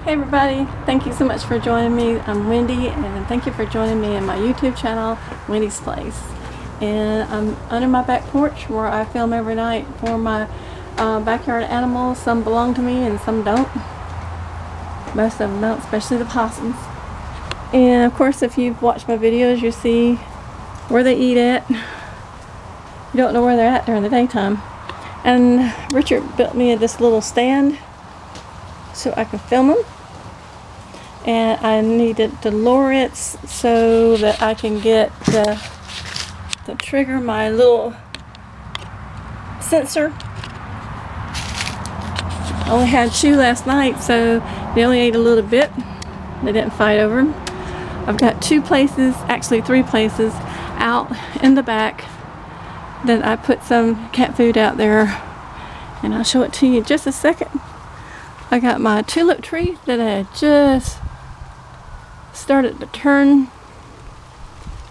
Hey everybody, thank you so much for joining me. I'm Wendy and thank you for joining me in my YouTube channel, Wendy's Place. And I'm under my back porch where I film every night for my backyard animals. Some belong to me and some don't. Most of them don't, especially the possums. And of course, if you've watched my videos, you see where they eat at. You don't know where they're at during the daytime. And Richard built me this little stand so I can film them, and I needed to lower it so that I can get to trigger my little sensor. I only had 2 last night, so they only ate a little bit. They didn't fight over them. I've got 2 places, actually 3 places out in the back that I put some cat food out there, and I'll show it to you in just a second. I got my tulip tree that I had just started to turn.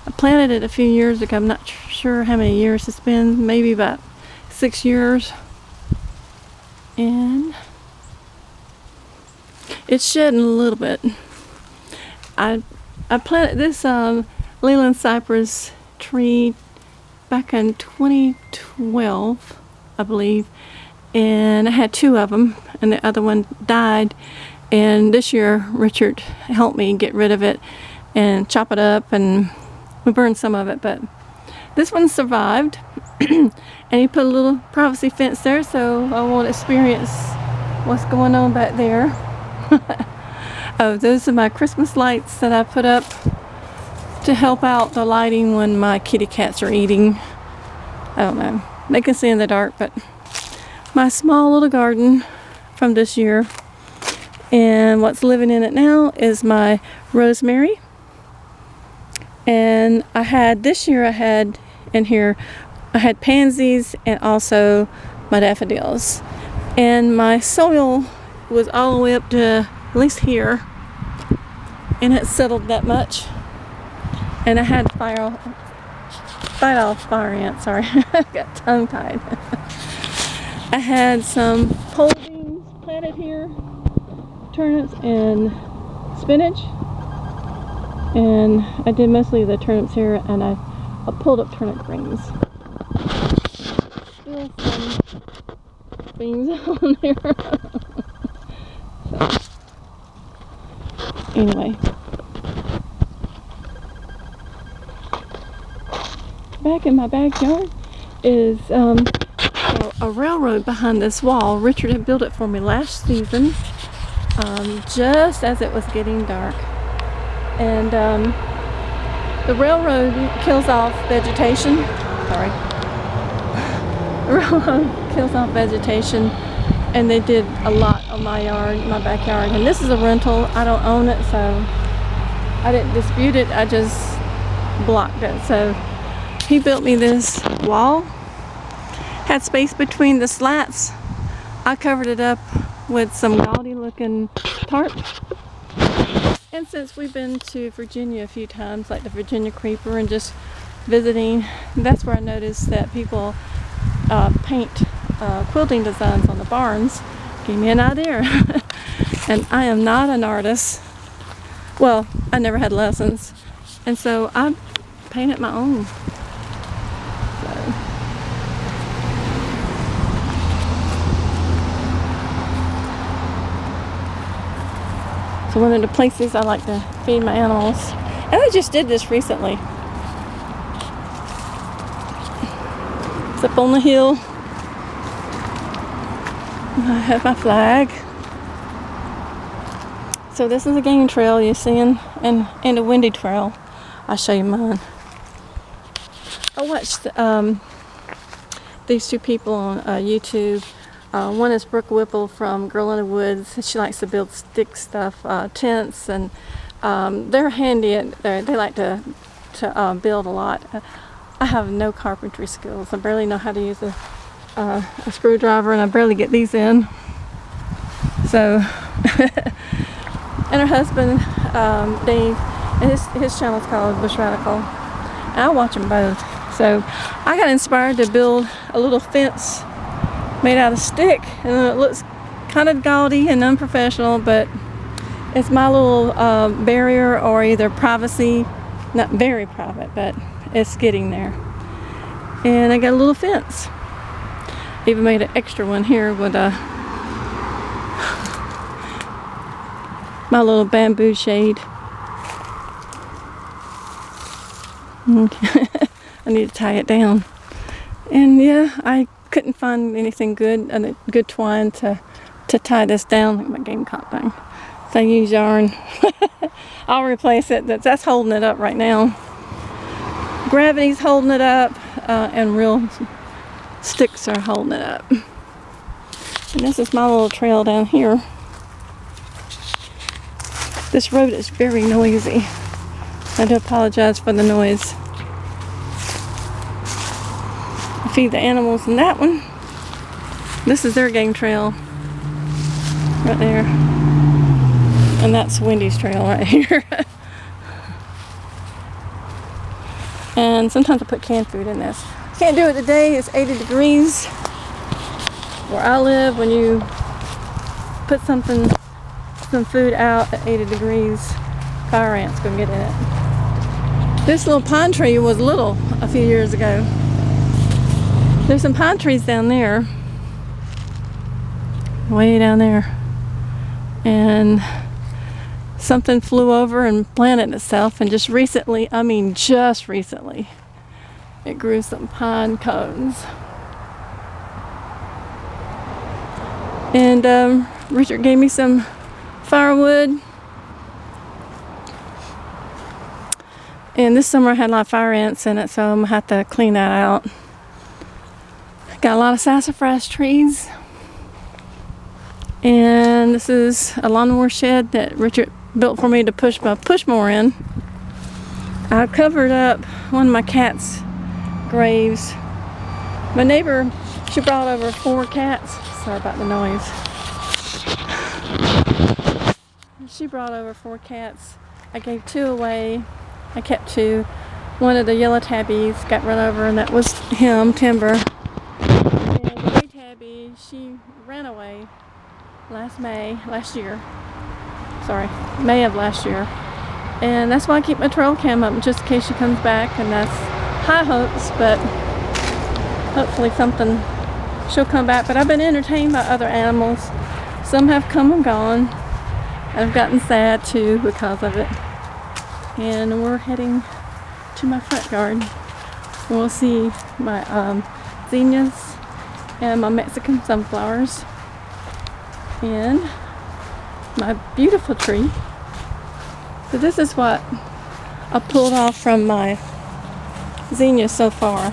I planted it a few years ago. I'm not sure how many years it's been, maybe about 6 years. And it's shedding a little bit. I planted this Leland Cypress tree back in 2012, I believe. And I had 2 of them, and the other one died. And this year Richard helped me get rid of it and chop it up, and we burned some of it, but this one survived. And he put a little privacy fence there so I won't experience what's going on back there. Oh, those are my Christmas lights that I put up to help out the lighting when my kitty cats are eating. I don't know, they can see in the dark, but my small little garden from this year. And what's living in it now is my rosemary. And this year I had pansies and also my daffodils. And my soil was all the way up to at least here, and it settled that much. And I had fire ants, sorry, I got tongue tied. I had some pole beans planted here, turnips and spinach, and I did mostly the turnips here, and I pulled up turnip greens. Still some beans on there. So, anyway, back in my backyard is a railroad behind this wall. Richard had built it for me last season, just as it was getting dark. And the railroad kills off vegetation. Sorry. The railroad kills off vegetation, and they did a lot on my yard, my backyard. And this is a rental. I don't own it, so I didn't dispute it. I just blocked it. So he built me this wall. Had space between the slats. I covered it up with some gaudy looking tarp. And since we've been to Virginia a few times, like the Virginia creeper, and just visiting, that's where I noticed that people paint quilting designs on the barns. Gave me an idea. And I am not an artist. Well, I never had lessons, and so I painted my own. So one of the places I like to feed my animals, and I just did this recently. It's up on the hill. I have my flag. So this is a game trail you're seeing, and a windy trail. I'll show you mine. I watched these 2 people on YouTube. One is Brooke Whipple from Girl in the Woods. She likes to build stick stuff, tents, and they're handy. They like to build a lot. I have no carpentry skills. I barely know how to use a screwdriver, and I barely get these in. So, and her husband, Dave, and his channel is called Bush Radical. And I watch them both. So I got inspired to build a little fence made out of stick, and it looks kind of gaudy and unprofessional, but It's my little barrier, or either privacy. Not very private, but it's getting there. And I got a little fence. Even made an extra one here with my little bamboo shade. Okay. I need to tie it down. And yeah, I couldn't find anything good, a good twine to tie this down. Look at my gamecock thing. So I use yarn. I'll replace it. That's holding it up right now. Gravity's holding it up, and real sticks are holding it up. And this is my little trail down here. This road is very noisy. I do apologize for the noise. I feed the animals in that one. This is their game trail right there. And that's Wendy's trail right here. And sometimes I put canned food in this. Can't do it today. It's 80 degrees where I live. When you put some food out at 80 degrees, fire ants gonna get in it. This little pine tree was little a few years ago. There's some pine trees down there, way down there, and something flew over and planted itself, and just recently, it grew some pine cones. And Richard gave me some firewood. And this summer I had a lot of fire ants in it, so I'm gonna have to clean that out. Got a lot of sassafras trees. And this is a lawnmower shed that Richard built for me to push my push mower in. I covered up one of my cat's graves. My neighbor, she brought over 4 cats. Sorry about the noise. She brought over 4 cats. I gave 2 away. I kept 2. One of the yellow tabbies got run over, and that was him, Timber. And the gray tabby, she ran away May of last year. And that's why I keep my trail cam up, just in case she comes back, and that's high hopes, but hopefully she'll come back. But I've been entertained by other animals. Some have come and gone, and I've gotten sad too because of it. And we're heading to my front yard. We'll see my zinnias and my Mexican sunflowers and my beautiful tree. So this is what I pulled off from my zinnias so far.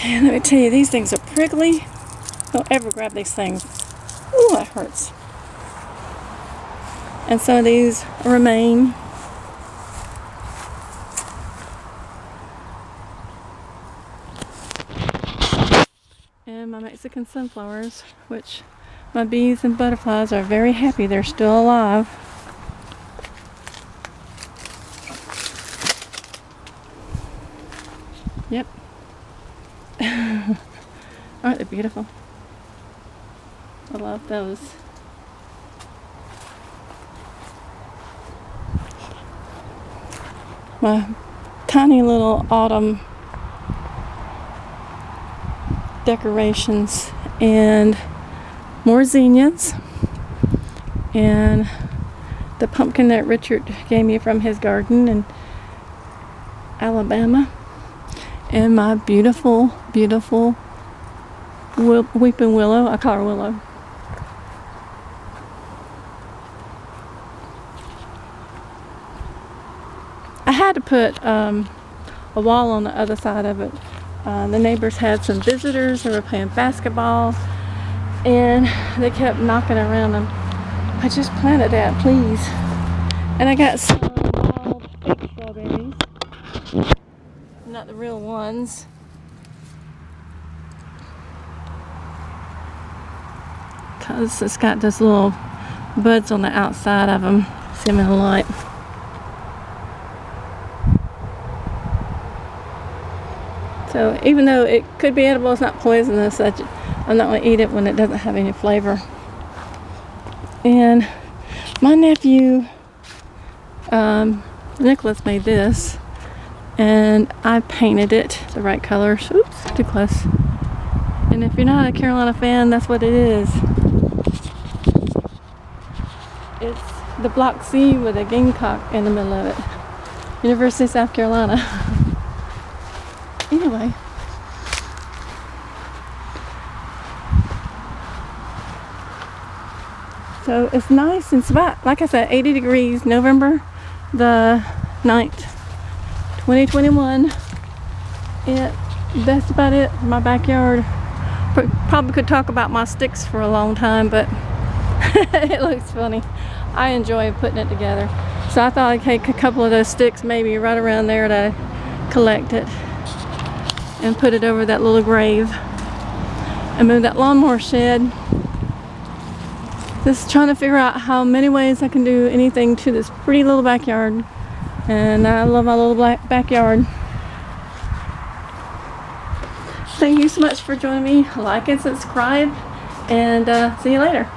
And let me tell you, these things are prickly. Don't ever grab these things. Ooh, that hurts. And some of these remain. And my Mexican sunflowers, which my bees and butterflies are very happy they're still alive. Yep. Aren't they beautiful? I love those. My tiny little autumn decorations, and more zinnias, and the pumpkin that Richard gave me from his garden in Alabama, and my beautiful, beautiful weeping willow. I call her Willow. I had to put a wall on the other side of it. The neighbors had some visitors who were playing basketball, and they kept knocking around them. I just planted that, please. And I got some wild fake strawberries, not the real ones. Because it's got those little buds on the outside of them. See them in the light. So even though it could be edible, it's not poisonous. I'm not going to eat it when it doesn't have any flavor. And My nephew, Nicholas, made this, and I painted it the right colors. Oops, too close. And if you're not a Carolina fan, that's what it is. It's the Block C with a gamecock in the middle of it. University of South Carolina. Anyway. So it's nice. It's about, like I said, 80 degrees, November the 9th, 2021. That's about it. My backyard. Probably could talk about my sticks for a long time, but it looks funny. I enjoy putting it together. So I thought I'd take a couple of those sticks, maybe right around there, to collect it and put it over that little grave and move that lawnmower shed. Just trying to figure out how many ways I can do anything to this pretty little backyard. And I love my little backyard. Thank you so much for joining me. Like and subscribe, and see you later.